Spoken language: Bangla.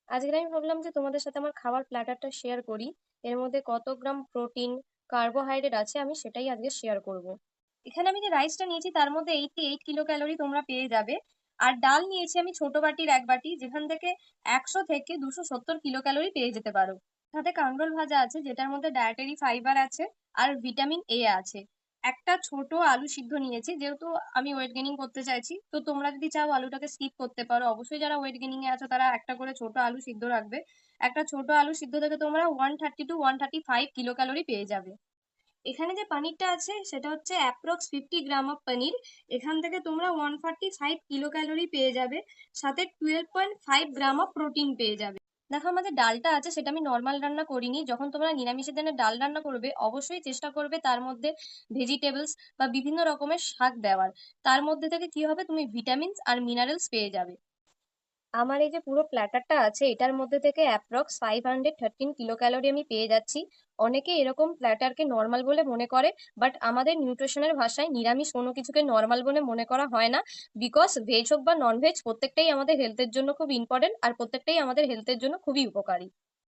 আজকে আমি ভাবলাম যে তোমাদের সাথে আমার খাবার প্ল্যাটারটা শেয়ার করি। এর মধ্যে কত গ্রাম প্রোটিন, কার্বোহাইড্রেট আছে আমি সেটাই আজকে শেয়ার করব। এখানে আমি যে রাইসটা নিয়েছি তার মধ্যে 88 কিলো ক্যালোরি তোমরা পেয়ে যাবে। আর ডাল নিয়েছি আমি ছোট বাটির এক বাটি, যেখান থেকে 100 থেকে 270 কিলো ক্যালোরি পেয়ে যেতে পারো। সাথে কাঁকরোল ভাজা আছে যেটার মধ্যে ডায়েটারি ফাইবার আছে আর ভিটামিন এ আছে। একটা ছোট আলু সিদ্ধ নিয়েছি, যেহেতু আমি ওয়েট গেইনিং করতে চাইছি, তো তোমরা যদি চাও আলুটাকে স্কিপ করতে পারো। অবশ্যই যারা ওয়েট গেইনিং এ আছো তারা একটা করে ছোট আলু সিদ্ধ রাখবে। একটা ছোট আলু সিদ্ধ থেকে তোমরা 130 to 135 কিলো ক্যালোরি পেয়ে যাবে। এখানে যে পানিরটা আছে সেটা হচ্ছে অ্যাপ্রক্স 50 গ্রাম অফ পানির। এখান থেকে তোমরা 145 কিলো ক্যালোরি পেয়ে যাবে। সাথে 12.5 গ্রাম অফ প্রোটিন পেয়ে যাবে। দেখো, আমাদের ডালটা আছে সেটা আমি নর্মাল রান্না করিনি। যখন তোমরা নিরামিষের দিনে ডাল রান্না করবে অবশ্যই চেষ্টা করবে তার মধ্যে ভেজিটেবলস বা বিভিন্ন রকমের শাক দেওয়ার। তার মধ্যে থেকে কি হবে, তুমি ভিটামিনস আর মিনারেলস পেয়ে যাবে। আমার এই যে পুরো প্ল্যাটারটা আছে এটার মধ্যে থেকে অ্যাপ্রক্স 513 কিলো ক্যালোরি আমি পেয়ে যাচ্ছি। অনেকে এরকম প্ল্যাটারকে নর্মাল বলে মনে করে, বাট আমাদের নিউট্রিশনের ভাষায় নিরামিষ কোনো কিছুকে নর্মাল বলে মনে করা হয় না। বিকজ ভেজ হোক বা নন ভেজ প্রত্যেকটাই আমাদের হেলথের জন্য খুব ইম্পর্টেন্ট, আর প্রত্যেকটাই আমাদের হেলথের জন্য খুবই উপকারী।